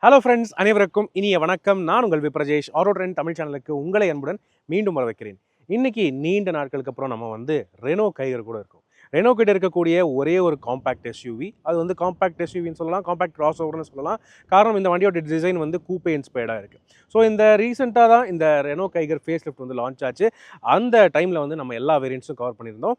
Hello friends, அனைவருக்கும் இனிய வணக்கம். நான் உங்கள் விப்ரஜேஷ். ஆரோ ட்ரெண்ட் தமிழ் சேனலுக்கு உங்களை அன்புடன் மீண்டும் வரவேற்கிறேன். இன்னைக்கு நீண்ட நாட்களுக்கு அப்புறம் நம்ம ரெனோ கைகர் கூட இருக்கோம். ரெனோ கிட்ட இருக்கக்கூடிய ஒரே ஒரு காம்பேக்ட் எஸ்யூவி. அது காம்பேக்ட் எஸ்யூவின்னு சொல்லலாம், காம்பேக்ட் கிராஸ் ஓவர்னு சொல்லலாம். காரணம் இந்த வண்டியோட டிசைன் கூப்பே இன்ஸ்பயர்டாக இருக்குது. ஸோ இந்த ரீசெண்டாக தான் இந்த Renault Kiger face lift launch ஆச்சு. அந்த டைமில் நம்ம எல்லா வேரியண்ட்ஸும் கவர் பண்ணியிருந்தோம்.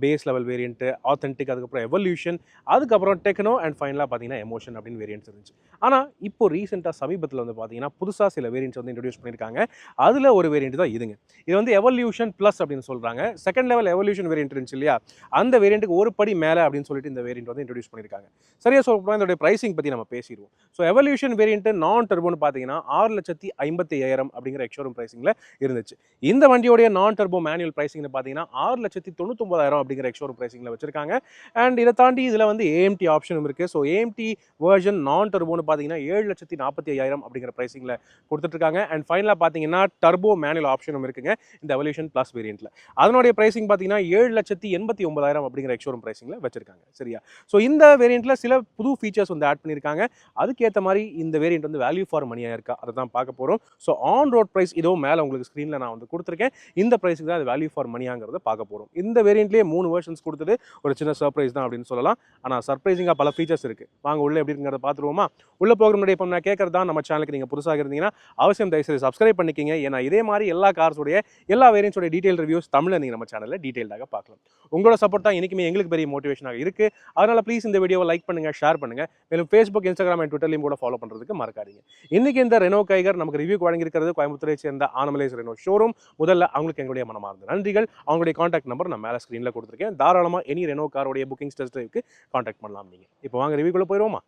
பேஸ் லெவல் வேரியண்ட்டு, ஆத்தென்டிக், அதுக்கப்புறம் எவல்யூஷன், அதுக்கப்புறம் டெக்னோ அண்ட் ஃபைனலாக பார்த்தீங்கன்னா எமோஷன் அப்படின்னு வேரியண்ட்ஸ் இருந்துச்சு. ஆனால் இப்போ ரீசெண்டாக சமீபத்தில் பார்த்தீங்கன்னா புதுசாக சில வேரியண்ட்ஸ் இன்ட்ரடியூஸ் பண்ணியிருக்காங்க. அதில் ஒரு வேரியண்ட் தான் இதுங்க. இது எவல்யூஷன் ப்ளஸ் அப்படின்னு சொல்கிறாங்க. செகண்ட் லெவல் எவல்யூஷன் வேரியண்ட் இருந்துச்சு இல்லையா, அந்த வேரியண்ட்டுக்கு ஒரு படி மேலே அப்படின்னு சொல்லிட்டு இந்த வேரியண்ட் இன்ட்ரடியூஸ் பண்ணியிருக்காங்க. சரியா சொல்ல இதோட ப்ரைசிங் பற்றி நம்ம பேசிடுவோம். ஸோ எவல்யூஷன் வேரியண்ட் நான் டர்போன்னு பார்த்தீங்கன்னா 6,55,000 அப்படிங்கிற எக்ஷோரூம் ப்ரைசிங்கில் இருந்துச்சு. இந்த வண்டியோடைய நான் டர்போ மேனுவல் ப்ரைசிங்னு பார்த்தீங்கன்னா 6,99,000 அப்படிங்கிற எக்ஷோரூம் ப்ரைசிங்கில் வச்சிருக்காங்க. அண்ட் இதை தாண்டி இதில் ஏஎம்டி ஆப்ஷனும் இருக்குது. ஸோ ஏஎம்டி வெர்ஷன் நான் டர்போன்னு பார்த்தீங்கன்னா 7,45,000 அப்படிங்கிற ப்ரைசிங்கில் கொடுத்துட்ருக்காங்க. அண்ட் ஃபைனலாக பார்த்தீங்கன்னா டர்போ மேனுவல் ஆப்ஷனும் இருக்குங்க இந்த எவல்யூஷன் ப்ளஸ் வேரியண்ட்டில். அதனுடைய ப்ரைசிங் பார்த்தீங்கன்னா 7,89,000 அப்படிங்கிற எக்ஷோரூம் ப்ரைசிங்கில் வச்சிருக்காங்க. சரியா? ஸோ இந்த வேரியண்ட்டில் சில புது ஃபீச்சர்ஸ் ஆட் பண்ணியிருக்காங்க. அதுக்கேற்ற மாதிரி இந்த வேரியண்ட் வேல்யூ ஃபார் மணியாக இருக்கா அதை தான் பார்க்க போகிறோம். ஸோ ஆன் ரோட் ப்ரைஸ் இதோ மேலே உங்களுக்கு ஸ்க்ரீனில் நான் கொடுத்துருக்கேன். இந்த ப்ரைஸுக்கு தான் அது வேல்யூ ஃபார் மணியாங்கிறத பார்க்க போகிறோம். இந்த வேரியண்ட்லேயே 3 வெர்ஷன்ஸ் கொடுத்தது ஒரு சின்ன சர்ப்ரைஸ் தான் அப்படின்னு சொல்லலாம். ஆனால் சர்ப்ரைசிங்காக பல ஃபீச்சர்ஸ் இருக்குது. வாங்க உள்ள எப்படி இருக்கிறத பார்த்துருவோமா? உள்ள போகிற முன்னாடி இப்போ நான் கேட்குறது தான், நம்ம சேனலுக்கு நீங்கள் புதுசாக இருந்தீங்கன்னா அவசியம் தயவுசெய்து சப்ஸ்கிரைப் பண்ணிக்கிங்க. ஏன்னா இதே மாதிரி எல்லா கார்ஸோடைய எல்லா வேரியன்ட்ஸோட டீடைல் ரிவ்யூஸ் தமிழில் நீங்கள் நம்ம சேனலில் டீடைல்டாக பார்க்கலாம். உங்களோட சப்போர்ட் தான் என்றைக்குமே எங்களுக்கு பெரிய மோட்டிவேஷனாக இருக்குது. அதனால் ப்ளீஸ் இந்த வீடியோவை லைக் பண்ணுங்கள், ஷேர் பண்ணுங்கள். மேலும் ஃபேஸ்புக், இன்ஸ்டாகிராம் அண்ட் ட்விட்டர்லையும் கூட ஃபாலோ பண்ணுறதுக்கு மறக்காதீங்க. இன்றைக்கி இந்த ரெனோ கைகர் நமக்கு ரிவ்யூக்கு வழங்கியிருக்கிறது கோயம்புத்தூரை சேர்ந்த ஆனமலைஸ் ரெனோ ஷோரூம். முதல்ல அவங்களுக்கு எங்களுடைய மனமார்ந்த நன்றிகள். அவங்களுடைய காண்டாக்ட் நம்பர் நான் மேலே ஸ்க்ரீனில் கொடுத்துருக்கேன். தாராளமாக எனி ரெனோ காரோடைய புக்கிங் டெஸ்ட் ட்ரைவுக்கு காண்டாக்ட் பண்ணலாம். நீங்கள் இப்போ வாங்க ரிவ்யூக்குள்ளே போயிடுவோமா?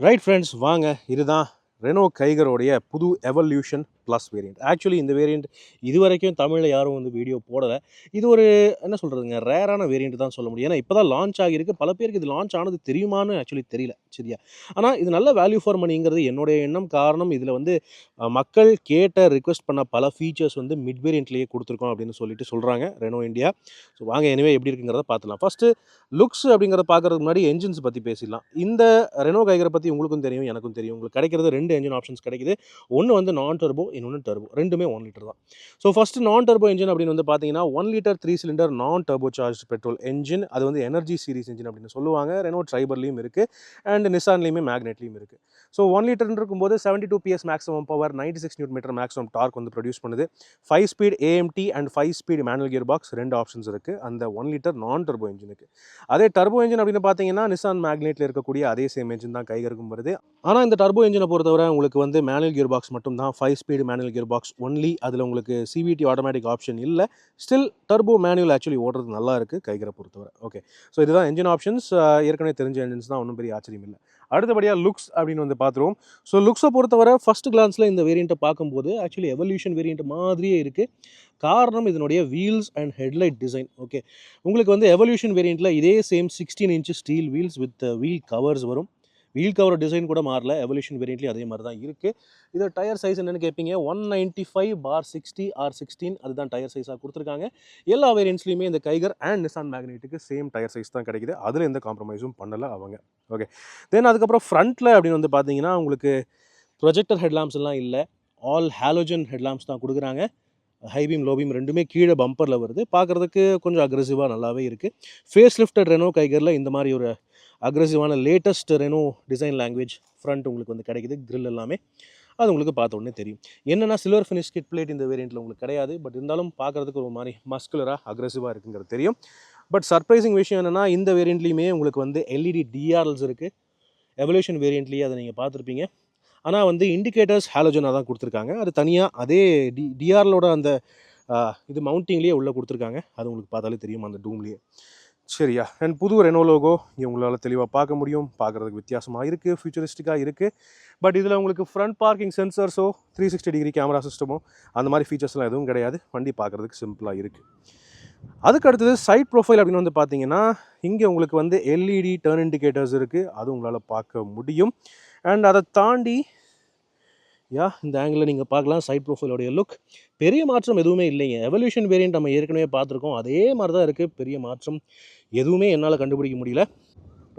ரைட் ஃப்ரெண்ட்ஸ், வாங்க. இதுதான் ரெனோ கைகரோடைய புது எவல்யூஷன் ப்ளஸ் வேரியண்ட். ஆக்சுவலி இந்த வேரியண்ட் இது வரைக்கும் தமிழில் யாரும் வீடியோ போடலை. இது ஒரு என்ன சொல்கிறதுங்க, ரேரான வேரியண்ட் தான் சொல்ல முடியும். ஏன்னா இப்போ தான் லான்ச் ஆகியிருக்கு. பல பேருக்கு இது லான்ச் ஆனது தெரியுமான்னு ஆக்சுவலி தெரியல. சரியா? ஆனால் இது நல்ல வேல்யூ ஃபார் மணிங்கிறது என்னுடைய எண்ணம். காரணம் இதில் மக்கள் கேட்ட ரிக்வெஸ்ட் பண்ண பல ஃபீச்சர்ஸ் மிட் வேரியண்ட்லேயே கொடுத்துருக்கோம் அப்படின்னு சொல்லிட்டு சொல்கிறாங்க ரெனோ இந்தியா. ஸோ வாங்க எனிவே எப்படி இருக்குங்கிறத பார்த்துலாம். ஃபஸ்ட்டு லுக்ஸ் அப்படிங்கிறத பார்க்குறதுக்கு முன்னாடி என்ஜின்ஸ் பற்றி பேசிடலாம். இந்த ரெனோ கைகரை பற்றி உங்களுக்கும் தெரியும், எனக்கும் தெரியும். உங்களுக்கு கிடைக்கிறது 2 என்ஜின் ஆப்ஷன்ஸ் கிடைக்குது. ஒன்று நான் டர்போ, இன்னொன்று டர்போ. ரெண்டுமே 1 லிட்டர் தான். ஸோ ஃபஸ்ட்டு நான் டர்போ என்ஜின் அப்படின்னு பார்த்தீங்கன்னா 1 லிட்டர் 3 சிலிண்டர் நான் டர்போ சார்ஜ் பெட்ரோல் என்ஜின். அது எனர்ஜி சீரிஸ் என்ஜின் அப்படின்னு சொல்லுவாங்க. ரெனோ ட்ரைபர்லையும் இருக்குது அண்ட் நிசான்லையுமே மேக்னெட்லையும் இருக்குது. ஸோ 1 லிட்டர் இருக்கும்போது 72 PS maximum power, 96 newton maximum torque produce பண்ணுது. 5 speed AMT and 5 speed manual gear box 2 options இருக்குது அந்த 1 லிட்டர் நான் டர்போ என்ஜினுக்கு. அதே டர்போ என்ஜின் அப்படின்னு பார்த்தீங்கன்னா நிசான் மேக்னெட்டில் இருக்கக்கூடிய அதே சேம் என்ஜின் தான் கைகருக்கும் வருது. ஆனால் இந்த டர்போ என்ஜினை பொறுத்தவரை உங்களுக்கு மேனுவல் கியர் பாக்ஸ் மட்டும் தான். 5 speed manual gear box only. அதில் உங்களுக்கு சிவிடி ஆட்டோமேட்டிக் ஆப்ஷன் இல்லை. ஸ்டில் டர்போ மேனுவல் ஆக்சுவலி ஓடுறது நல்லா இருக்குது கைகரை பொறுத்தவரை. ஓகே, ஸோ இதுதான் என்ஜின் ஆப்ஷன்ஸ். ஏற்கனவே தெரிஞ்ச என்ஜின்ஸ் தான், ஒன்றும் பெரிய ஆச்சரியம் இல்லை. அடுத்தபடியாக லுக்ஸ் அப்படின்னு பார்த்துருவோம். ஸோ லுக்ஸை பொறுத்தவரை ஃபஸ்ட் கிளான்ஸில் இந்த வேரியண்ட்டை பார்க்கும்போது ஆக்சுவலி எவல்யூஷன் வேரியண்ட் மாதிரியே இருக்குது. காரணம் இதனுடைய wheels and headlight design. Okay, உங்களுக்கு எவல்யூஷன் வேரியண்ட்டில் இதே same 16 inch steel wheels with wheel covers வரும். வீல் கவர் டிசைன் கூட மாறல. எவல்யூஷன் வேரியண்ட்லேயும் அதே மாதிரி தான் இருக்குது. இது டயர் சைஸ் என்னென்னு கேட்பீங்க. 195/60R16 அதுதான் டயர் சைஸாக கொடுத்துருக்காங்க. எல்லா வேரியண்ட்ஸ்லையுமே இந்த கைகர் அண்ட் நிசான் மேக்னெட்டுக்கு சேம் டயர் சைஸ் தான் கிடைக்குது. அதில் எந்த காம்ப்ரமைஸும் பண்ணலை அவங்க. ஓகே, தென் அதுக்கப்புறம் ஃப்ரண்ட்டில் அப்படின்னு பார்த்தீங்கன்னா உங்களுக்கு ப்ரொஜெக்டர் ஹெட்லாம்ப்ஸ் எல்லாம் இல்லை. ஆல் ஹாலோஜன் ஹெட்லாம்ப்ஸ் தான் கொடுக்குறாங்க. ஹை பீம் லோ பீம் ரெண்டுமே கீழே பம்பரில் வருது. பார்க்குறதுக்கு கொஞ்சம் அக்ரெசிவாக நல்லாவே இருக்குது. ஃபேஸ் லிஃப்டட் ரெனோ கைகரில் இந்த மாதிரி ஒரு அக்ரெசிவான latest Renault design language front உங்களுக்கு கிடைக்குது. கிரில் எல்லாமே அது உங்களுக்கு பார்த்த உடனே தெரியும். என்னென்னா சில்வர் ஃபினிஷ் கிட் பிளேட் இந்த வேரியண்ட்டில் உங்களுக்கு கிடையாது. பட் இருந்தாலும் பார்க்குறதுக்கு ஒரு மாதிரி மஸ்குலராக அக்ரெசிவாக இருக்குங்கிறது தெரியும். பட் சர்ப்ரைசிங் விஷயம் என்னென்னா இந்த வேரியண்ட்லேயுமே உங்களுக்கு எல்இடி டிஆர்எல்ஸ் இருக்குது. எவல்யூஷன் வேரியண்ட்லேயே அதை நீங்கள் பார்த்துருப்பீங்க. ஆனால் இண்டிகேட்டர்ஸ் ஹாலோஜனாக தான் கொடுத்துருக்காங்க. அது தனியாக அதே டிஆர்எலோட அந்த இது மவுண்டிங்லேயே உள்ளே கொடுத்துருக்காங்க. அது உங்களுக்கு பார்த்தாலே தெரியும் அந்த டூம்லேயே. சரியா? அண்ட் புது ரெனோ லோகோ இங்கே உங்களால் தெளிவாக பார்க்க முடியும். பார்க்குறதுக்கு வித்தியாசமாக இருக்குது, ஃபியூச்சரிஸ்டிக்காக இருக்குது. பட் இதில் உங்களுக்கு ஃப்ரண்ட் பார்க்கிங் சென்சர்ஸோ 360 டிகிரி கேமரா சிஸ்டமோ அந்த மாதிரி ஃபீச்சர்ஸ்லாம் எதுவும் கிடையாது. வண்டி பார்க்குறதுக்கு சிம்பிளாக இருக்குது. அதுக்கு அடுத்தது சைட் ப்ரொஃபைல் அப்படின்னு பார்த்தீங்கன்னா இங்கே உங்களுக்கு எல்இடி டர்ன் இண்டிகேட்டர்ஸ் இருக்குது. அது உங்களால் பார்க்க முடியும். அண்ட் அதை தாண்டி இந்த ஆங்கிளில் நீங்கள் பார்க்கலாம் சைட் ப்ரொஃபைலோடைய லுக். பெரிய மாற்றம் எதுவுமே இல்லைங்க. எவல்யூஷன் வேரியண்ட் நம்ம ஏற்கனவே பார்த்துருக்கோம், அதே மாதிரி தான் இருக்குது. பெரிய மாற்றம் எதுவுமே என்னால் கண்டுபிடிக்க முடியல.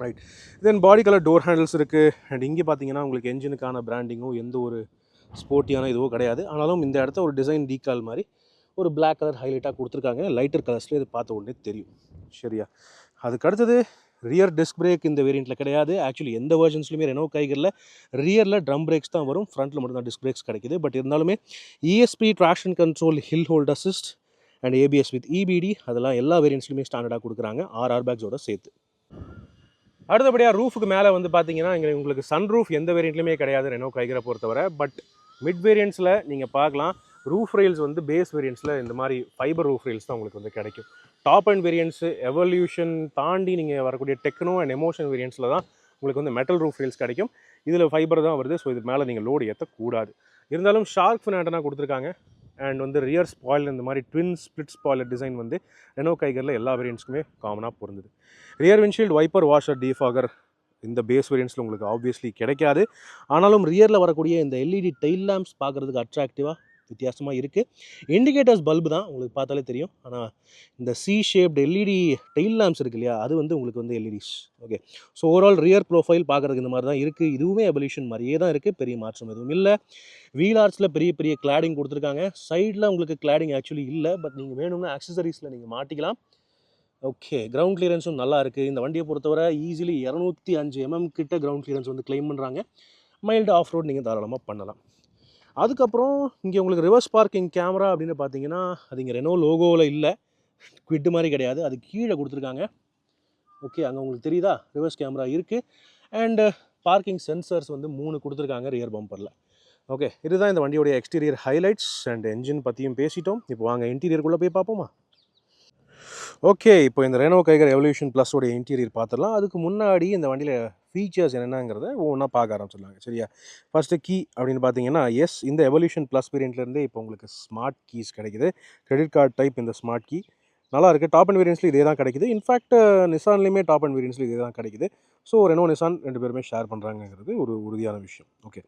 ரைட். தென் பாடி கலர் டோர் ஹேண்டில்ஸ் இருக்குது. அண்ட் இங்கே பார்த்தீங்கன்னா உங்களுக்கு என்ஜினுக்கான பிராண்டிங்கும் எந்த ஒரு ஸ்போர்ட்டியான இதுவும் கிடையாது. ஆனாலும் இந்த இடத்த ஒரு டிசைன் டீகால் மாதிரி ஒரு பிளாக் கலர் ஹைலைட்டாக கொடுத்துருக்காங்க. லைட்டர் கலர்ஸ்லேயே இது பார்த்த உடனே தெரியும். சரியா? அதுக்கு அடுத்தது ரியர் டிஸ்க் பிரேக் இந்த வேரியண்ட்டில் கிடையாது. ஆக்சுவலி எந்த வெர்ஷன்ஸ்லையுமே ரெனோ கைகரில் ரியரில் ட்ரம் பிரேக்ஸ் தான் வரும், ஃப்ரண்ட்டில் மட்டும் தான் டிஸ்க் பிரேக்ஸ் கிடைக்குது. பட் இருந்தாலுமே ESP traction control, hill hold assist and ABS with EBD அதெல்லாம் எல்லா வேரியண்ட்ஸ்லையுமே ஸ்டாண்டர்டாக கொடுக்குறாங்க, 6 ஏர்பேக்ஸோட சேர்த்து. அடுத்தபடியாக ரூஃபுக்கு மேலே வந்து பார்த்தீங்கன்னா இங்கே உங்களுக்கு சன் ரூஃப் எந்த வேரியண்ட்லையுமே கிடையாது ரெனோ கைகரை பொறுத்தவரை. பட் மிட் வேரியண்ட்ஸில் நீங்கள் பார்க்கலாம் ரூஃப் ரெயில்ஸ் வந்து பேஸ் வேரியண்ட்ஸில் இந்த மாதிரி ஃபைபர் ரூஃப் ரெயில்ஸ் தான் உங்களுக்கு வந்து கிடைக்கும். டாப் அண்ட் வேரியண்ட்ஸு எவல்யூஷன் தாண்டி நீங்கள் வரக்கூடிய டெக்னோ அண்ட் எமோஷன் வேரியண்ட்ஸில் தான் உங்களுக்கு வந்து மெட்டல் ரூஃப் ரெயில்ஸ் கிடைக்கும். இதில் ஃபைபர் தான் வருது. ஸோ இது மேலே நீங்கள் லோடு ஏற்றக்கூடாது. இருந்தாலும் ஷார்க் ஃபின் ஆண்டனா கொடுத்துருக்காங்க. அண்ட் வந்து ரியர் ஸ்பாயிலர் இந்த மாதிரி ட்வின் ஸ்பிளிட் ஸ்பாயிலர் டிசைன் வந்து ரெனோ கைகரில் எல்லா வேரியண்ட்ஸ்க்குமே காமனாக பொருந்தது. Rear windshield wiper washer defogger இந்த பேஸ் வேரியண்ட்ஸில் உங்களுக்கு ஆப்வியஸ்லி கிடைக்காது. ஆனாலும் ரியரில் வரக்கூடிய இந்த எல்இடி டெயில் லேம்ப்ஸ் பார்க்குறதுக்கு அட்ராக்டிவாக வித்தியாசமாக இருக்குது. இண்டிகேட்டர்ஸ் பல்பு தான் உங்களுக்கு பார்த்தாலே தெரியும். ஆனால் இந்த C shaped LED tail lamps இருக்குது இல்லையா, அது வந்து உங்களுக்கு வந்து LEDs. Okay, so overall rear profile பார்க்குறதுக்கு இந்த மாதிரி தான் இருக்குது. இதுவுமே எவல்யூஷன் மாதிரியே தான் இருக்குது, பெரிய மாற்றம் எதுவும் இல்லை. வீல் ஆர்ட்ஸில் பெரிய பெரிய கிளாடிங் கொடுத்துருக்காங்க. சைடில் உங்களுக்கு கிளாடிங் ஆக்சுவலி இல்லை, பட் நீங்கள் வேணும்னா ஆக்சசரிஸில் நீங்கள் மாட்டிக்கலாம். ஓகே, கிரவுண்ட் கிளியரன்ஸும் நல்லா இருக்குது. இந்த வண்டியை பொறுத்தவரை ஈஸிலி 205 mm கிட்ட கிரவுண்ட் கிளியரன்ஸ் வந்து கிளைம் பண்ணுறாங்க. மைல்டு ஆஃப் ரோட் நீங்கள் தாராளமாக பண்ணலாம். அதுக்கப்புறம் இங்கே உங்களுக்கு ரிவர்ஸ் பார்க்கிங் கேமரா அப்படின்னு பார்த்தீங்கன்னா அது இங்கே ரெனோ லோகோவில் இல்லை, குவிட் மாதிரி கிடையாது, அது கீழே கொடுத்துருக்காங்க. ஓகே, அங்கே உங்களுக்கு தெரியுதா ரிவர்ஸ் கேமரா இருக்குது. அண்டு பார்க்கிங் சென்சர்ஸ் வந்து 3 கொடுத்துருக்காங்க ரியர் பம்பரில். ஓகே, இதுதான் இந்த வண்டியோடைய எக்ஸ்டீரியர் ஹைலைட்ஸ். அண்ட் என்ஜின் பற்றியும் பேசிட்டோம். இப்போ வாங்க இன்டீரியருக்குள்ளே போய் பார்ப்போமா? ஓகே, இப்போ இந்த ரெனோ கைகர் எவல்யூஷன் ப்ளஸோடைய இன்டீரியர் பார்த்துடலாம். அதுக்கு முன்னாடி இந்த வண்டியில் ஃபீச்சர்ஸ் என்னென்னங்கிறத ஒவ்வொன்றா பார்க்க ஆரம்பிச்சிடலாங்க. சரியா? ஃபஸ்ட்டு கீ அப்படின்னு பார்த்தீங்கன்னா இந்த எவல்யூஷன் ப்ளஸ் வேரியண்ட்லேருந்தே இப்போ உங்களுக்கு ஸ்மார்ட் கீஸ் கிடைக்குது. கிரெடிட் கார்டு டைப் இந்த ஸ்மார்ட் கீ நல்லா இருக்குது. டாப் அண்ட் வேரியன்ஸ்லையும் இதே தான் கிடைக்குது. இன்ஃபேக்ட் நிசான்லேயுமே டாப் அண்ட் வேரியன்ஸ்லையும் இதே தான் கிடைக்குது. ஸோ ரெனோ நிசான் 2 பேருமே ஷேர் பண்ணுறாங்கிறது ஒரு உறுதியான விஷயம். ஓகே,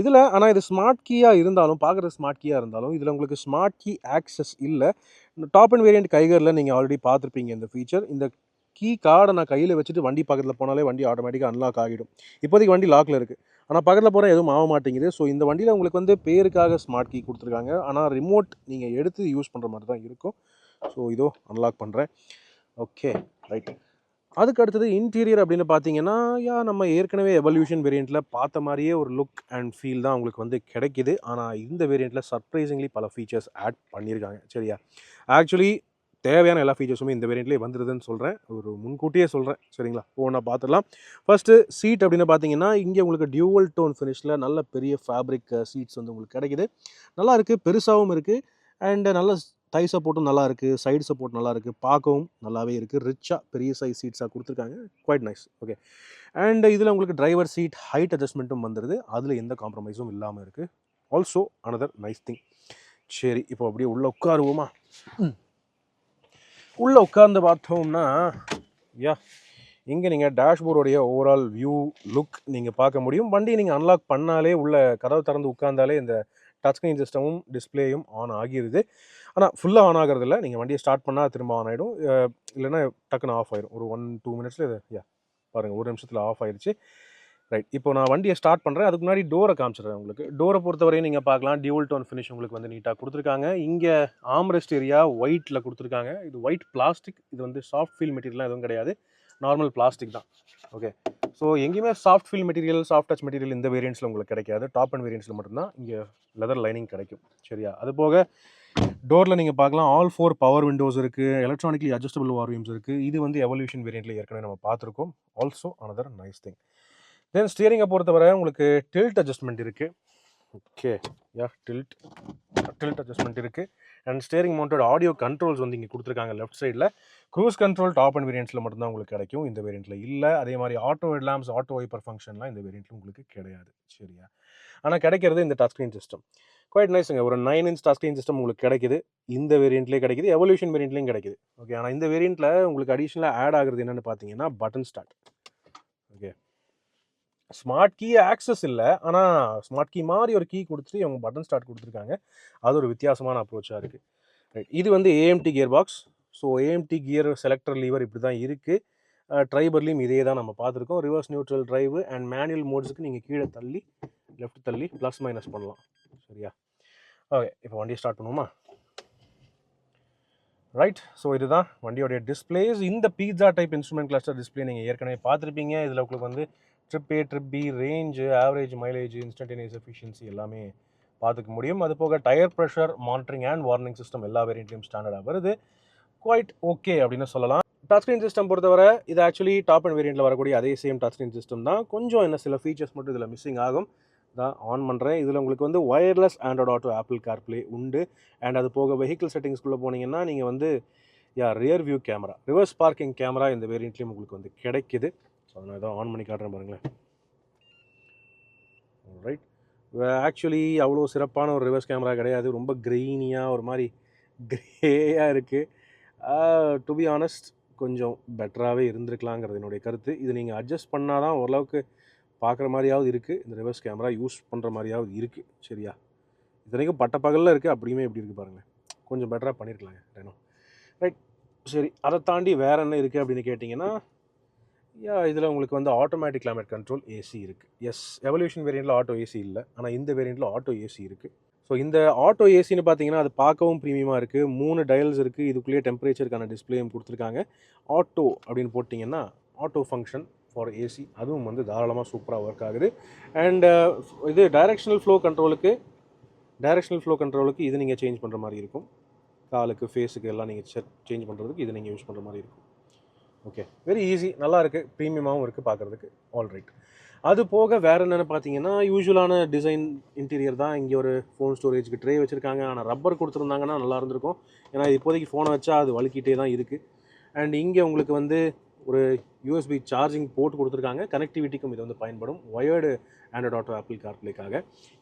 இதில் ஆனால் இது ஸ்மார்ட் கீயாக இருந்தாலும், பார்க்குறது ஸ்மார்ட் கீயாக இருந்தாலும் இதில் உங்களுக்கு ஸ்மார்ட் கீ ஆக்சஸ் இல்லை. டாப் அண்ட் வேரியண்ட் கைகரில் நீங்கள் ஆல்ரெடி பார்த்துருப்பீங்க இந்த ஃபீச்சர். இந்த கீ கார்டை நான் கையில் வச்சுட்டு வண்டி பக்கத்தில் போனாலே வண்டி ஆட்டோமேட்டிக்காக அன்லாக் ஆகிடும். இப்போதைக்கு வண்டி லாக்கில் இருக்குது, ஆனால் பக்கத்தில் போகிற எதுவும் ஆக மாட்டேங்குது. ஸோ இந்த வண்டியில் உங்களுக்கு வந்து பேருக்காக ஸ்மார்ட் கீ கொடுத்துருக்காங்க. ஆனால் ரிமோட் நீங்கள் எடுத்து யூஸ் பண்ணுற மாதிரி தான் இருக்கும். ஸோ இதோ அன்லாக் பண்ணுறேன். Okay, right. அதுக்கு அடுத்தது இன்டீரியர் அப்படின்னு பார்த்தீங்கன்னா நம்ம ஏற்கனவே எவல்யூஷன் வேரியண்ட்டில் பார்த்த மாதிரியே ஒரு லுக் அண்ட் ஃபீல் தான் உங்களுக்கு வந்து கிடைக்கிது. ஆனால் இந்த வேரியண்ட்டில் சர்ப்ரைசிங்லி பல ஃபீச்சர்ஸ் ஆட் பண்ணியிருக்காங்க. சரியா? ஆக்சுவலி தேவையான எல்லா ஃபீச்சர்ஸுமே இந்த வேரியண்ட்லேயே வந்துடுதுன்னு சொல்கிறேன், ஒரு முன்கூட்டியே சொல்கிறேன். சரிங்களா? ஒவ்வொன்றா பார்த்துடலாம். ஃபஸ்ட்டு சீட் அப்படின்னு பார்த்தீங்கன்னா இங்கே உங்களுக்கு டியூவல் டோன் ஃபினிஷில் நல்ல பெரிய ஃபேப்ரிக் சீட்ஸ் வந்து உங்களுக்கு கிடைக்குது. நல்லா இருக்குது, பெருசாகவும் இருக்குது. அண்டு நல்ல தை சப்போர்ட்டும் நல்லா இருக்குது, சைடு சப்போர்ட் நல்லா இருக்குது, பார்க்கவும் நல்லாவே இருக்குது. ரிச்சாக பெரிய சைஸ் சீட்ஸாக கொடுத்துருக்காங்க. Quite nice. ஓகே, அண்ட் இதில் உங்களுக்கு டிரைவர் சீட் ஹைட் அட்ஜஸ்ட்மெண்ட்டும் வந்துடுது. அதில் எந்த காம்ப்ரமைஸும் இல்லாமல் இருக்குது. Also another nice thing. சரி, இப்போ அப்படியே உள்ளே உட்காருவோமா? உள்ளே உட்கார்ந்து பார்த்தோம்னா இங்கே நீங்கள் டேஷ்போர்டோடைய ஓவரால் வியூ லுக் நீங்கள் பார்க்க முடியும். வண்டி நீங்கள் அன்லாக் பண்ணாலே உள்ள கதவு திறந்து உட்கார்ந்தாலே இந்த டச் ஸ்க்ரீன் சிஸ்டமும் டிஸ்பிளேயும் ஆன் ஆகிடுது. ஆனால் ஃபுல்லாக ஆன் ஆகிறதில்ல. நீங்கள் வண்டியை ஸ்டார்ட் பண்ணால் திரும்ப ஆன் ஆகிடும், இல்லைன்னா டக்குன்னு ஆஃப் ஆயிடும். ஒரு 1-2 மினிட்ஸில் இது பாருங்கள், 1 நிமிஷத்தில் ஆஃப் ஆயிடுச்சு. ரைட், இப்போ நான் வண்டியை ஸ்டார்ட் பண்ணுறேன். அதுக்கு முன்னாடி டோரை காமிச்சிடுறேன் உங்களுக்கு. டோரை பொறுத்தவரையும் நீங்கள் பார்க்கலாம், டியூவல் டோன் ஃபினிஷ் உங்களுக்கு வந்து நீட்டாக கொடுத்துருக்காங்க. இங்கே ஆம்ரெஸ்ட் ஏரியா ஒயிட்டில் கொடுத்துருக்காங்க. இது ஒயிட் பிளாஸ்டிக். இது வந்து சாஃப்ட் ஃபீல் மெட்டீரியல்லாம் எதுவும் கிடையாது, நார்மல் பிளாஸ்டிக் தான். ஓகே, ஸோ எங்கேயுமே soft feel material, soft touch material இந்த வேரியண்ட்ஸில் உங்களுக்கு கிடைக்காது. டாப் அண்ட் வேரியண்ட்ஸில் மட்டும்தான் இங்கே லெதர் லைனிங் கிடைக்கும். சரியா? அது போக டோரில் நீங்கள் பார்க்கலாம் ஆல் 4 பவர் விண்டோஸ் இருக்குது, எலக்ட்ரானிக்லி அட்ஜஸ்டபிள் வால்யூம்ஸ் இருக்குது. இது வந்து எவல்யூஷன் வேரியண்ட்டில் ஏற்கனவே நம்ம பார்த்துருக்கோம். Also another nice thing. Then ஸ்டியரிங்கை பொறுத்தவரை உங்களுக்கு டில்ட் அட்ஜஸ்ட்மெண்ட் இருக்குது. ஓகே, டில்ட் அட்ஜஸ்ட்மெண்ட் இருக்குது. And steering mounted audio controls வந்து இங்கே கொடுத்துருக்காங்க லெஃப்ட் சைடில். க்ரூஸ் கண்ட்ரோல் டாப் அண்ட் வேரியண்ட்ஸில் மட்டும்தான் உங்களுக்கு கிடைக்கும், இந்த வேரியண்ட்டில் இல்லை. அதே மாதிரி ஆட்டோ ஹெட்லாம்ப்ஸ், ஆட்டோ வைப்பர் ஃபங்க்ஷன்லாம் இந்த வேரியண்ட்டில் உங்களுக்கு கிடையாது. சரியா? ஆனால் கிடைக்கிறது இந்த டச் ஸ்க்ரீன் சிஸ்டம். குவைட் நைஸுங்க. ஒரு 9 inch டச் ஸ்க்ரீன் சிஸ்டம் உங்களுக்கு கிடைக்குது. இந்த வேரியண்ட்லேயே கிடைக்குது, எவல்யூஷன் வேரியண்ட்லேயும் கிடைக்குது. ஓகே, ஆனால் இந்த வேரியண்ட்டில் உங்களுக்கு அடிஷ்னலாக ஆட் ஆகுறது என்னென்னு பார்த்தீங்கன்னா button start. Okay, smart key access இல்லை, ஆனால் ஸ்மார்ட் கீ மாதிரி ஒரு கீ கொடுத்துட்டு இவங்க பட்டன் ஸ்டார்ட் கொடுத்துருக்காங்க. அது ஒரு வித்தியாசமான அப்ரோச்சாக இருக்குது. ரைட், இது வந்து AMT gear box. So AMT gear selector lever இப்படி தான் இருக்குது. ட்ரைபர்லேயும் இதே தான் நம்ம பார்த்துருக்கோம். Reverse neutral drive and manual மோட்ஸுக்கு நீங்கள் கீழே தள்ளி லெஃப்ட் தள்ளி ப்ளஸ் மைனஸ் பண்ணலாம். சரியா? ஓகே, இப்போ வண்டியை ஸ்டார்ட் பண்ணுவோமா? ரைட், ஸோ இதுதான் வண்டியோடைய டிஸ்பிளேஸ். இந்த pizza type instrument cluster display நீங்கள் ஏற்கனவே பார்த்துருப்பீங்க. இதில் உங்களுக்கு வந்து trip A, trip B, range, average mileage, instantaneous efficiency எல்லாமே பார்த்துக்க முடியும். அது போக tyre pressure monitoring and warning system எல்லா வேரியண்ட்லையும் ஸ்டாண்டர்டாக வருது. குவைட் ஓகே அப்படின்னு சொல்லலாம். டச் ஸ்க்ரீன் சிஸ்டம் பொறுத்தவரை இது ஆக்சுவலி டாப் அண்ட் வேரியண்ட்டில் வரக்கூடிய அதே சேம் டச் ஸ்க்ரீன் சிஸ்டம் தான். கொஞ்சம் என்ன சில ஃபீச்சர்ஸ் மட்டும் இதில் மிஸ்ஸிங் ஆகும். தான் ஆன் பண்ணுறேன். இதில் உங்களுக்கு வந்து wireless Android auto, apple CarPlay உண்டு. அண்ட் அது போக வெஹிக்கிள் செட்டிங்ஸ்குள்ளே போனீங்கன்னா நீங்கள் வந்து rear view camera, reverse parking camera இந்த வேரியண்ட்லேயும் உங்களுக்கு வந்து கிடைக்குது. ஸோ நான் ஏதோ ஆன் பண்ணி காட்டுறேன் பாருங்களேன். ரைட், ஆக்சுவலி அவ்வளோ சிறப்பான ஒரு ரிவர்ஸ் கேமரா கிடையாது. ரொம்ப க்ரீனியாக ஒரு மாதிரி க்ரேயாக இருக்குது. டு பி ஆனஸ்ட் கொஞ்சம் பெட்டராகவே இருந்திருக்கலாங்கிறது என்னுடைய கருத்து. இது நீங்கள் அட்ஜஸ்ட் பண்ணால் தான் ஓரளவுக்கு பார்க்குற மாதிரியாவது இருக்குது. இந்த ரிவர்ஸ் கேமரா யூஸ் பண்ணுற மாதிரியாவது இருக்குது. சரியா? இத்தனைக்கும் பட்ட பகலில் இருக்குது, அப்படியுமே எப்படி இருக்குது பாருங்கள். கொஞ்சம் பெட்டராக பண்ணியிருக்கலாங்க ரெனோ. ரைட், சரி, அதை தாண்டி வேறு என்ன இருக்குது அப்படின்னு கேட்டிங்கன்னா, இதில் உங்களுக்கு வந்து ஆட்டோமேட்டிக் கிளைமேட் கண்ட்ரோல் ஏசி இருக்குது. எஸ், எவல்யூஷன் வேரியண்ட்டில் ஆட்டோ ஏசி இல்லை, ஆனால் இந்த வேரியண்ட்டில் ஆட்டோ ஏசி இருக்குது. ஸோ இந்த ஆட்டோ ஏசின்னு பார்த்தீங்கன்னா அது பார்க்கவும் ப்ரீமியமாக இருக்குது. 3 டயல்ஸ் இருக்குது. இதுக்குள்ளேயே டெம்பரேச்சருக்கான டிஸ்பிளேயும் கொடுத்துருக்காங்க. ஆட்டோ அப்படின்னு போட்டிங்கன்னா ஆட்டோ ஃபங்க்ஷன் ஃபார் ஏசி, அதுவும் வந்து தாராளமாக சூப்பராக ஒர்க் ஆகுது. அண்ட் இது டைரெக்ஷனல் ஃப்ளோ கண்ட்ரோலுக்கு இது நீங்கள் சேஞ்ச் பண்ணுற மாதிரி இருக்கும். காலுக்கு, ஃபேஸுக்கு எல்லாம் நீங்கள் சேஞ்ச் பண்ணுறதுக்கு இது நீங்கள் யூஸ் பண்ணுற மாதிரி இருக்கும். ஓகே, வெரி ஈஸி, நல்லா இருக்குது, ப்ரீமியமாகவும் இருக்குது பார்க்குறதுக்கு. ஆல் ரைட், அது போக வேறு என்னென்னு பார்த்தீங்கன்னா யூஸ்வலான டிசைன் இன்டீரியர் தான். இங்கே ஒரு ஃபோன் ஸ்டோரேஜுக்கு ட்ரே வச்சுருக்காங்க. ஆனால் ரப்பர் கொடுத்துருந்தாங்கன்னா நல்லா இருந்திருக்கும். ஏன்னா இப்போதைக்கு ஃபோனை வச்சா அது வலிக்கிட்டே தான் இருக்குது. அண்ட் இங்கே உங்களுக்கு வந்து ஒரு யூஎஸ்பி சார்ஜிங் போர்ட் கொடுத்துருக்காங்க. கனெக்டிவிட்டிக்கும் இது வந்து பயன்படும், ஒயர்டு ஆண்ட்ராய்டு ஆட்டோ, ஆப்பிள் கார்ப்ளேக்காக.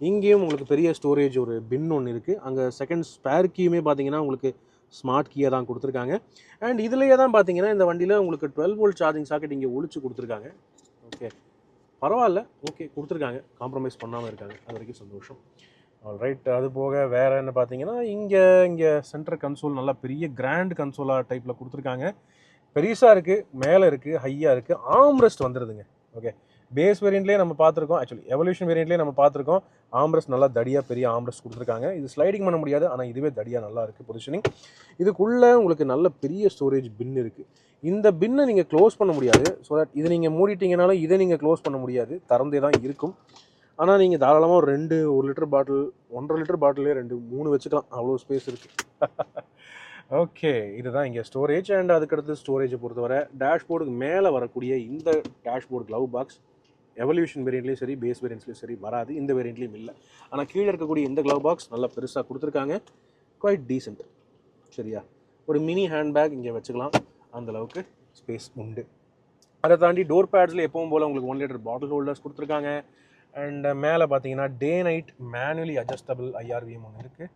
இங்கேயும் உங்களுக்கு பெரிய ஸ்டோரேஜ் ஒரு பின் ஒன்று இருக்குது. அங்கே செகண்ட் ஸ்பேர் கீயுமே பார்த்தீங்கன்னா உங்களுக்கு ஸ்மார்ட் கீயை தான் கொடுத்துருக்காங்க. அண்ட் இதுலேயே தான் பார்த்தீங்கன்னா இந்த வண்டியில் உங்களுக்கு 12 வோல்ட் சார்ஜிங் சாக்கெட் இங்கே ஒழிச்சு கொடுத்துருக்காங்க. ஓகே, பரவாயில்ல, ஓகே கொடுத்துருக்காங்க, காம்ப்ரமைஸ் பண்ணாமல் இருக்காங்க, அது வரைக்கும் சந்தோஷம். ஆல் ரைட், அது போக வேறு என்ன பார்த்தீங்கன்னா இங்கே சென்டர் கன்சோல் நல்லா பெரிய கிராண்ட் கன்சோலாக டைப்பில் கொடுத்துருக்காங்க. பெருசாக இருக்குது, மேலே இருக்குது, ஹையாக இருக்குது. ஆம்ரெஸ்ட் வந்துடுதுங்க. ஓகே, பேஸ் வேரியண்ட்லேயே நம்ம பார்த்துருக்கோம், ஆக்சுவலி எவல்யூஷன் வேரியண்ட்லேயே நம்ம பார்த்துருக்கோம். ஆம்ரெஸ்ட் நல்லா தடியாக பெரிய ஆம்ரெஸ்ட் கொடுத்துருக்காங்க. இது ஸ்லைடிங் பண்ண முடியாது, ஆனால் இதுவே தடியாக நல்லா இருக்குது பொசிஷனிங். இதுக்குள்ளே உங்களுக்கு நல்ல பெரிய ஸ்டோரேஜ் பின் இருக்குது. இந்த பின்னை நீங்கள் க்ளோஸ் பண்ண முடியாது. ஸோ தட் இது நீங்கள் மூடிட்டீங்கனாலும் இதை நீங்கள் க்ளோஸ் பண்ண முடியாது, திறந்தே தான் இருக்கும். ஆனால் நீங்கள் தாராளமாக ஒரு 1 லிட்டர் பாட்டில், 1.5 லிட்டர் பாட்டிலே 3 வச்சுக்கலாம், அவ்வளோ ஸ்பேஸ் இருக்குது. ஓகே, இதுதான் இங்கே ஸ்டோரேஜ். அண்ட் அதுக்கடுத்து ஸ்டோரேஜை பொறுத்தவரை டேஷ்போர்டுக்கு மேலே வரக்கூடிய இந்த டேஷ்போர்டு க்ளவ் பாக்ஸ் எவல்யூஷன் வேரியண்ட்லேயும் சரி, பேஸ் வேரியண்ட்லேயும் சரி வராது, இந்த வேரியண்ட்லேயும் இல்லை. ஆனால் கீழே இருக்கக்கூடிய இந்த க்ளவ் பாக்ஸ் நல்லா பெருசாக கொடுத்துருக்காங்க, குவைட் டீசென்ட். சரியா? ஒரு மினி ஹேண்ட்பேக் இங்கே வச்சுக்கலாம், அந்தளவுக்கு ஸ்பேஸ் உண்டு. அதை தாண்டி டோர் பேட்ஸில் எப்பவும் போல் உங்களுக்கு 1 லிட்டர் பாட்டில் ஹோல்டர்ஸ் கொடுத்துருக்காங்க. அண்ட் மேலே பார்த்தீங்கன்னா day night manually adjustable IRVM ஒன்று இருக்குது.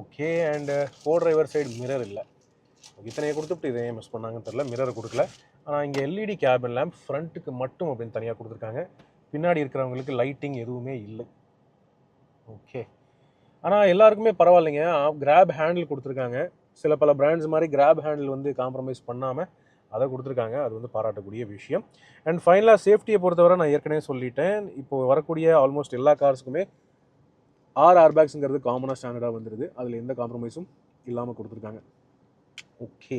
Okay, and go driver side mirror இல்லை. இத்தனையை கொடுத்துட்டு இதை மிஸ் பண்ணாங்கன்னு தெரில, மிரர் கொடுக்கல. ஆனால் இங்கே எல்இடி கேபின் லேம்ப் ஃப்ரண்ட்டுக்கு மட்டும் அப்படின்னு தனியாக கொடுத்துருக்காங்க. பின்னாடி இருக்கிறவங்களுக்கு லைட்டிங் எதுவுமே இல்லை. ஓகே, ஆனால் எல்லாருக்குமே பரவாயில்லைங்க, கிராப் ஹேண்டில் கொடுத்துருக்காங்க. சில பல பிராண்ட்ஸ் மாதிரி கிராப் ஹேண்டில் வந்து காம்ப்ரமைஸ் பண்ணாமல் அதை கொடுத்துருக்காங்க, அது வந்து பாராட்டக்கூடிய விஷயம். அண்ட் ஃபைனலாக சேஃப்டியை பொறுத்தவரை நான் ஏற்கனவே சொல்லிட்டேன், இப்போது வரக்கூடிய ஆல்மோஸ்ட் எல்லா கார்ஸுக்குமே 6 ஏர்பேக்ஸுங்கிறது காமனாக ஸ்டாண்டர்டாக வந்துடுது, அதில் எந்த காம்ப்ரமைஸும் இல்லாமல் கொடுத்துருக்காங்க. ஓகே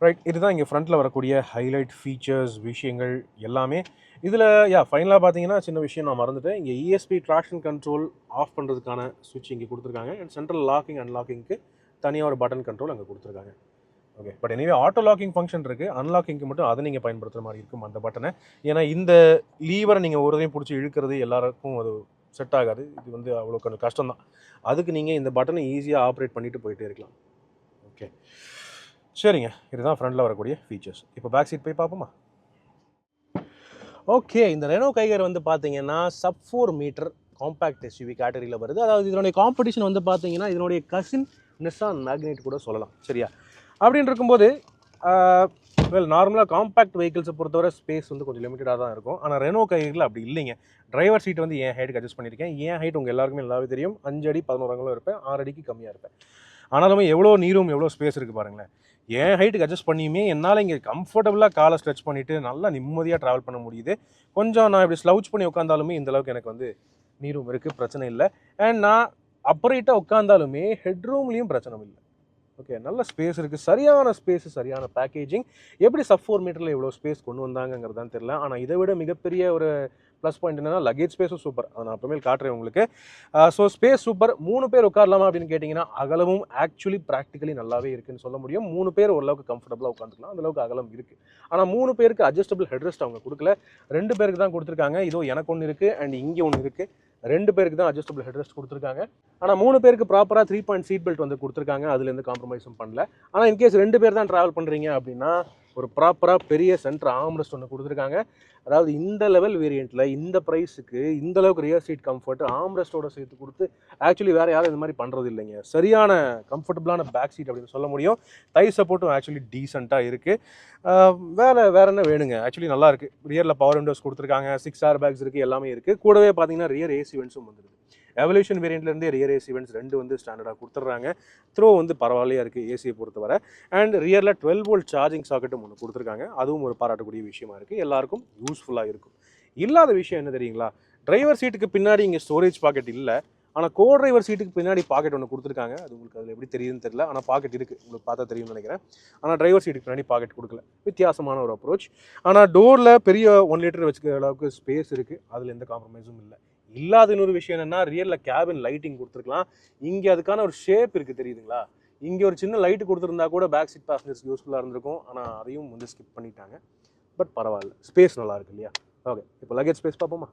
ரைட், இதுதான் இங்கே ஃப்ரண்ட்டில் வரக்கூடிய ஹைலைட் ஃபீச்சர்ஸ் விஷயங்கள் எல்லாமே. இதில் ஃபைனலாக பார்த்தீங்கன்னா சின்ன விஷயம் நான் மறந்துட்டேன், இங்கே இஎஸ்பி ட்ராக்ஷன் கண்ட்ரோல் ஆஃப் பண்ணுறதுக்கான சுவிட்ச் இங்கே கொடுத்துருக்காங்க. அண்ட் சென்ட்ரல் லாக்கிங் அன்லாக்கிங்க்கு தனியாக ஒரு பட்டன் கண்ட்ரோல் அங்கே கொடுத்துருக்காங்க. Okay, but anyway auto locking function இருக்குது, அன்லாக்கிங்க்கு மட்டும் அதை நீங்கள் பயன்படுத்துகிற மாதிரி இருக்கும் அந்த பட்டனை. ஏன்னா இந்த லீவரை நீங்கள் ஒரு இதையும் பிடிச்சி இழுக்கிறது எல்லாருக்கும் அது செட் ஆகாது, இது வந்து அவ்வளோ கொஞ்சம் கஷ்டம் தான். அதுக்கு நீங்கள் இந்த பட்டனை ஈஸியாக ஆப்ரேட் பண்ணிவிட்டு போயிட்டே இருக்கலாம். ஓகே சரிங்க, இதுதான் ஃப்ரண்டில் வரக்கூடிய ஃபீச்சர்ஸ். இப்போ பேக் சீட் போய் பார்ப்போமா? ஓகே, இந்த ரெனோ கைகர் வந்து பார்த்தீங்கன்னா sub 4 மீட்டர் காம்பேக்ட் எஸ்யூவி கேட்டகரியில் வருது. அதாவது இதனுடைய காம்படிஷன் வந்து பார்த்தீங்கன்னா இதனுடைய கசின் நிசான் மேக்னெட் கூட சொல்லலாம். சரியா? அப்படின்னு இருக்கும்போது வெல் நார்மலாக காம்பேக்ட் வெஹிக்கிள்ஸை பொறுத்தவரை ஸ்பேஸ் வந்து கொஞ்சம் லிமிட்டடாக தான் இருக்கும். ஆனால் ரெனோ கைகளில் அப்படி இல்லைங்க. டிரைவர் சீட் வந்து என் ஹைட்டுக்கு அட்ஜஸ்ட் பண்ணியிருக்கேன். என் ஹைட் உங்கள் எல்லாருக்குமே நல்லாவே தெரியும். 5 அடி 11 அங்குலம் இருப்பேன், 6 அடிக்கு கம்மியாக இருப்பேன். ஆனாலுமே எவ்வளோ நீரும் எவ்வளோ ஸ்பேஸ் இருக்குது பாருங்களேன். என் ஹைட்டுக்கு அட்ஜஸ்ட் பண்ணியுமே என்னால் இங்கே கம்ஃபர்டபுளாக காலை ஸ்ட்ரெச் பண்ணிவிட்டு நல்லா நிம்மதியாக ட்ராவல் பண்ண முடியுது. கொஞ்சம் நான் இப்படி ஸ்லவுச் பண்ணி உட்காந்தாலுமே இந்தளவுக்கு எனக்கு வந்து நீரும் இருக்குது, பிரச்சனை இல்லை. அண்ட் நான் அப்ரைட்டாக உட்காந்தாலுமே ஹெட்ரூம்லேயும் பிரச்சனை இல்லை. ஓகே, நல்ல ஸ்பேஸ் இருக்குது, சரியான ஸ்பேஸு, சரியான பேக்கேஜிங். எப்படி சப் 4 மீட்டரில் இவ்வளோ ஸ்பேஸ் கொண்டு வந்தாங்கிறது தான் தெரியல. ஆனால் இதை விட மிகப்பெரிய ஒரு ப்ளஸ் பாயிண்ட் என்னன்னா லக்கேஜ் ஸ்பேஸும் சூப்பர். அதை நான் அப்புறமேல் காட்டுறேன் உங்களுக்கு. So space super. 3 பேர் உட்காரலாமா அப்படின்னு கேட்டிங்கன்னா அகலமும் ஆக்சுவலி ப்ராக்டிக்கலி நல்லாவே இருக்குன்னு சொல்ல முடியும். 3 பேர் ஓரளவுக்கு கம்ஃபர்டபுளாக உட்காந்துக்கலாம், அந்தளவுக்கு அகலம் இருக்குது. ஆனால் 3 பேருக்கு அட்ஜஸ்டபிள் ஹெட்ரெஸ்ட் அவங்க கொடுக்கல, 2 பேருக்கு தான் கொடுத்துருக்காங்க. இதோ எனக்கு ஒன்று இருக்குது அண்ட் இங்கே ஒன்று இருக்குது. 2 பேருக்கு தான் அட்ஜஸ்டபிள் ஹெட்ரெஸ்ட் கொடுத்துருக்காங்க. ஆனால் 3 பேருக்கு ப்ராப்பராக 3 பாயிண்ட் சீட் பெல்ட் வந்து கொடுத்துருக்காங்க. அதுலேருந்து காம்ப்ரமைஸும் பண்ணல. ஆனால் இன்கேஸ் 2 பேர் தான் ட்ராவல் பண்ணுறீங்க அப்படின்னா ஒரு ப்ராப்பராக பெரிய சென்டர் ஆம்ரெஸ்ட் ஒன்று கொடுத்துருக்காங்க. அதாவது இந்த லெவல் வேரியண்ட்டில் இந்த ப்ரைஸுக்கு இந்தளவுக்கு ரியர் சீட் கம்ஃபர்ட் ஆம்ரெஸ்ட்டோட சேர்த்து கொடுத்து ஆக்சுவலி வேறு யாரும் இந்த மாதிரி பண்ணுறது இல்லைங்க. சரியான கம்ஃபர்டபுளான பேக் சீட் அப்படின்னு சொல்ல முடியும். தை சப்போர்ட்டும் ஆக்சுவலி டீசெண்டாக இருக்குது. வேறு என்ன வேணுங்க, ஆக்சுவலி நல்லா இருக்குது. ரியரில் பவர் விண்டோஸ் கொடுத்துருக்காங்க, 6 ஏர் பேக்ஸ் இருக்குது, எல்லாமே இருக்குது. கூடவே பார்த்தீங்கன்னா ரியர் ஏசி வென்ட்ஸும் வந்துடுது. எவல்யூஷன் வேரியண்ட்லேருந்தே ரியர் ஏசி வென்ட்ஸ் 2 வந்து ஸ்டாண்டர்டாக கொடுத்துட்றாங்க. த்ரோ வந்து பரவாயில்லையாக இருக்குது ஏசியை பொறுத்தவரை. அண்ட் ரியரில் 12 வோல்ட் சார்ஜிங் சாக்கெட்டும் ஒன்று கொடுத்துருக்காங்க. அதுவும் ஒரு பாராட்டக்கூடிய விஷயமா இருக்குது, எல்லாருக்கும் யூஸ்ஃபுல்லாக இருக்கும். இல்லாத விஷயம் என்ன தெரியுங்களா, டிரைவர் சீட்டுக்கு பின்னாடி இங்கே ஸ்டோரேஜ் பாக்கெட் இல்லை. ஆனால் கோ டிரைவர் சீட்டுக்கு பின்னாடி பாக்கெட் ஒன்று கொடுத்துருக்காங்க. அது உங்களுக்கு அதில் எப்படி தெரியுதுன்னு தெரியல, ஆனால் பாக்கெட் இருக்குது, உங்களுக்கு பார்த்தா தெரியும்னு நினைக்கிறேன். ஆனால் டிரைவர் சீட்டுக்கு பின்னாடி பாக்கெட் கொடுக்கல, வித்தியாசமான ஒரு அப்ரோச். ஆனால் டோரில் பெரிய 1 லிட்டர் வச்சுக்கிற அளவுக்கு ஸ்பேஸ் இருக்குது, அதில் எந்த காம்ப்ரமைஸும் இல்லை. இல்லாத இன்னொரு விஷயம் என்னென்னா ரியரில் கேபின் லைட்டிங் கொடுத்துருக்கலாம். இங்கே அதுக்கான ஒரு ஷேப் இருக்குது, தெரியுதுங்களா? இங்கே ஒரு சின்ன லைட்டு கொடுத்துருந்தா கூட பேக் சீட் பேசஞ்சர்ஸ் யூஸ்ஃபுல்லாக இருந்திருக்கும். ஆனால் அதையும் வந்து ஸ்கிப் பண்ணிட்டாங்க. பட் பரவாயில்ல, ஸ்பேஸ் நல்லா இருக்கு இல்லையா? ஓகே, இப்போ லக்கேஜ் ஸ்பேஸ் பார்ப்போமா?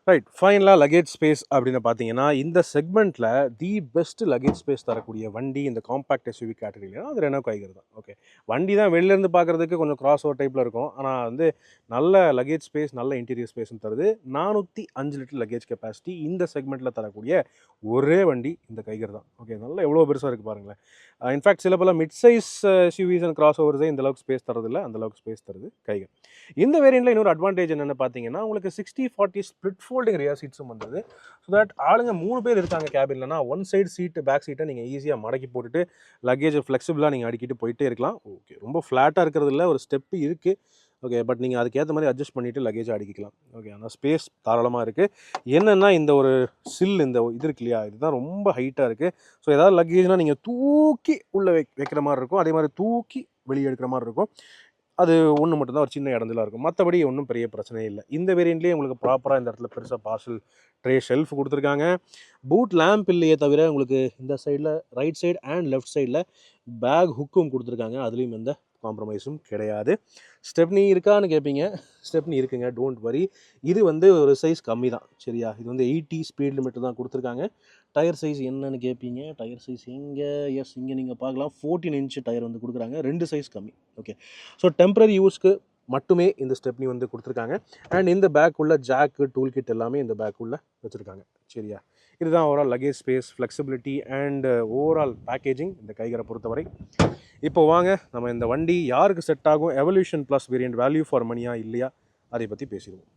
ரைட், ஃபைனலாக லக்கேஜ் ஸ்பேஸ் அப்படின்னு பார்த்தீங்கன்னா இந்த செக்மெண்ட்டில் தி பெஸ்ட் லக்கேஜ் ஸ்பேஸ் தரக்கூடிய வண்டி இந்த காம்பேக்ட் எஸ்யூவி கேட்டகரியில் அது ரெனோ கைகர் தான். ஓகே, வண்டி தான் வெளிலேருந்து பார்க்குறதுக்கு கொஞ்சம் கிராஸ் ஓவர் டைப்பில் இருக்கும். ஆனால் வந்து நல்ல லக்கேஜ் ஸ்பேஸ், நல்ல இன்டீரியர் ஸ்பேஸும் தருது. 405 லிட்டர் லக்கேஜ் கெப்பாசிட்டி இந்த செக்மெண்ட்டில் தரக்கூடிய ஒரே வண்டி இந்த கைகர் தான். ஓகே, நல்லா எவ்வளோ பெருசாக இருக்குது பாருங்களேன். இன்ஃபேக்ட் சில பல mid size SUVs and cross ஓவர்ஸே இந்த அளவுக்கு ஸ்பேஸ் தரதில்லை, அந்தளவுக்கு ஸ்பேஸ் தருது கைகர். இந்த வேரியண்ட்டில் இன்னொரு அட்வான்டேஜ் என்னென்னு பார்த்தீங்கன்னா உங்களுக்கு 60-40 ஸ்ப்ளிட் ஃபோல்டிங் ரியர் சீட்ஸும் வந்தது. ஸோ தட் ஆளுங்க 3 பேர் இருக்காங்க கேபின்லனா ஒன் சைடு சீட்டு பேக் சீட்டை நீங்கள் ஈஸியாக மடக்கி போட்டுட்டு லக்கேஜை ஃப்ளெக்சிபிளாக நீங்கள் அடிக்கிட்டு போயிட்டே இருக்கலாம். ஓகே, ரொம்ப ஃப்ளாட்டாக இருக்கிறது இல்லை, ஒரு ஸ்டெப்பு இருக்குது. ஓகே, பட் நீங்கள் அதுக்கேற்ற மாதிரி அட்ஜஸ்ட் பண்ணிவிட்டு லக்கேஜை அடிக்கலாம். ஓகே, ஆனால் ஸ்பேஸ் தாராளமாக இருக்குது. என்னென்னா இந்த ஒரு சில் இந்த இது இருக்கு இல்லையா, இதுதான் ரொம்ப ஹைட்டாக இருக்குது. ஸோ ஏதாவது லக்கேஜ்னால் நீங்கள் தூக்கி உள்ளே வைக்கிற மாதிரி இருக்கும், அதே மாதிரி தூக்கி வெளியே எடுக்கிற மாதிரி இருக்கும். அது ஒன்று மட்டும்தான் ஒரு சின்ன இடஞ்சலாக இருக்கும், மற்றபடி ஒன்றும் பெரிய பிரச்சனையே இல்லை. இந்த வேரியண்ட்லேயே உங்களுக்கு ப்ராப்பராக இந்த இடத்துல பெருசாக பார்சல் ட்ரே ஷெல்ஃப் கொடுத்துருக்காங்க. பூட் லேம்ப் இல்லையே தவிர உங்களுக்கு இந்த சைடில் ரைட் சைடு அண்ட் லெஃப்ட் சைடில் பேக் ஹுக்கும் கொடுத்துருக்காங்க. அதுலேயும் எந்த காம்ப்ரமைஸும் கிடையாது. ஸ்டெப்னி இருக்கான்னு கேட்பீங்க, ஸ்டெப்னி இருக்குங்க, டோன்ட் வரி. இது வந்து ஒரு சைஸ் கம்மி தான், சரியா? இது வந்து 80 ஸ்பீட் லிமிட் தான் கொடுத்துருக்காங்க. டயர் சைஸ் என்னன்னு கேட்பீங்க, டயர் சைஸ் எங்கே? எஸ், இங்கே நீங்கள் பார்க்கலாம், 14 இன்ச் டயர் வந்து கொடுக்குறாங்க, 2 சைஸ் கம்மி. ஓகே, ஸோ டெம்பரரி யூஸ்க்கு மட்டுமே இந்த ஸ்டெப்னி வந்து கொடுத்துருக்காங்க. அண்ட் இந்த பேக் உள்ள ஜாக்கு, டூல் கிட் எல்லாமே இந்த பேக் உள்ள வச்சுருக்காங்க, சரியா? இதுதான் overall luggage space, flexibility and overall packaging இந்த கைகரை பொறுத்தவரை. இப்போ வாங்க நம்ம இந்த வண்டி யாருக்கு செட் ஆகும், evolution plus variant value for மணியா இல்லையா, அதை பற்றி பேசிடுவோம்.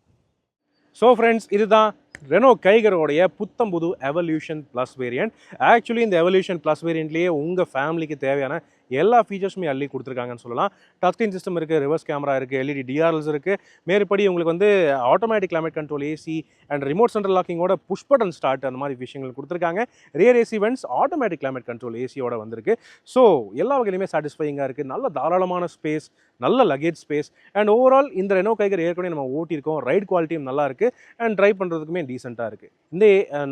ஸோ ஃப்ரெண்ட்ஸ், இதுதான் ரெனோ கைகரோடைய புத்தம்புது எவல்யூஷன் ப்ளஸ் வேரியண்ட். ஆக்சுவலி இந்த எவல்யூஷன் ப்ளஸ் வேரியண்ட்லேயே உங்கள் ஃபேமிலிக்கு தேவையான எல்லா ஃபீச்சர்ஸுமே அள்ளி கொடுத்துருக்காங்கன்னு சொல்லலாம். டச் ஸ்க்ரீன் சிஸ்டம் இருக்குது, ரிவர்ஸ் கேமரா இருக்குது, எல்இடி டிஆர்எல்ஸ் இருக்குது. மேற்படி உங்களுக்கு வந்து automatic climate control AC and remote central லாக்கிங்கோட புஷ் பட்டன் ஸ்டார்ட் அந்த மாதிரி விஷயங்கள் கொடுத்துருக்காங்க. Rear AC vents automatic climate control ஏசியோட வந்திருக்கு. ஸோ எல்லா வகையிலுமே சாட்டிஸ்ஃபையிங்காக இருக்குது. நல்ல தாராளமான ஸ்பேஸ், நல்ல லக்கேஜ் ஸ்பேஸ் அண்ட் ஓவரால் இந்த ரெனோ கைகர் ஏற்கனவே நம்ம ஓட்டியிருக்கோம், ரைட் குவாலிட்டியும் நல்லா இருக்குது அண்ட் ட்ரைவ் பண்ணுறதுக்குமே டீசெண்டாக இருக்குது. இந்த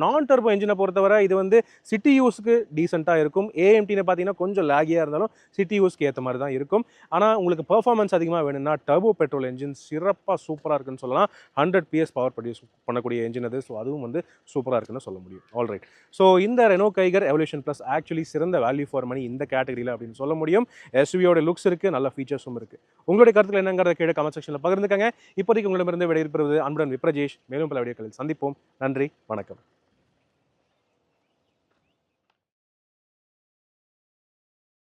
நான் டர்போ என்ஜினை பொறுத்தவரை இது வந்து சிட்டி யூஸ்க்கு டீசெண்டாக இருக்கும். ஏஎம்டின்னு பார்த்தீங்கன்னா கொஞ்சம் லேகியாக இருந்தாலும் சிட்டி யூஸ்க்கு ஏற்ற மாதிரி தான் இருக்கும். ஆனால் உங்களுக்கு பெர்ஃபார்மன்ஸ் அதிகமாக வேணும்னா டர்போ பெட்ரோல் என்ஜின் சிறப்பாக சூப்பராக இருக்குன்னு சொல்லலாம். 100 PS பவர் ப்ரொடியூஸ் பண்ணக்கூடிய என்ஜின் அது. ஸோ அதுவும் வந்து சூப்பராக இருக்குன்னு சொல்ல முடியும். ஆல்ரைட், ஸோ இந்த ரெனோ கைகர் எவல்யூஷன் ப்ளஸ் ஆக்சுவலி சிறந்த வேல்யூ ஃபார் மணி இந்த கேட்டகரியில் அப்படின்னு சொல்ல முடியும். எஸ்யூவியோட லுக்ஸ் இருக்குது, நல்ல ஃபீச்சர்ஸும் இருக்குது. உங்களுடைய கருத்துக்கள் என்னங்கிறத கீழே கமெண்ட் செக்ஷனில் பகிர்ந்துக்கங்க. இப்போதைக்கு உங்களிடமிருந்து விடைபெறுவது அன்புடன் விப்ரஜேஷ். மேலும் பல வீடியோக்களில் சந்திப்போம். நன்றி, வணக்கம்.